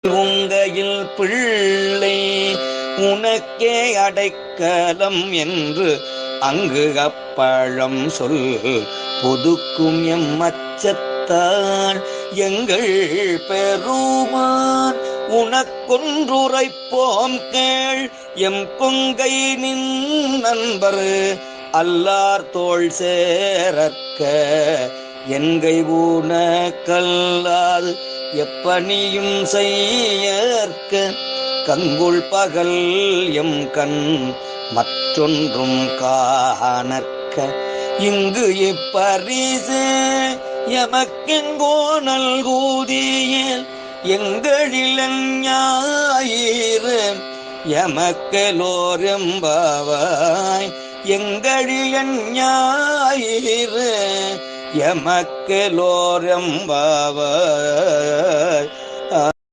உங்கையில் பிள்ளை உனக்கே அடைக்கலம் என்று அங்கு அப்பழம் சொல் பொதுக்கும் எம்மச்சத்தால் எங்கள் பெருமான் உனக்கொன்றுரைப்போம் கேள் எம் கொங்கை நின் நண்பர் அல்லார் தோள் சேரற்க என்கை ஊனக்கல்லாது எப்பணியும் செய்யற்க கங்குள் பகல் எம் கண் மற்றொன்றும் காணற்க இங்கு இப்பரிசு எமக்கெங்கோ நல்கூதியேல் எங்களில் ஞாயிறு எமக்கெலோர் எம்பாவாய் எங்களில் ஞாயிறு எமக்கெலோர் எம்பாவாய்.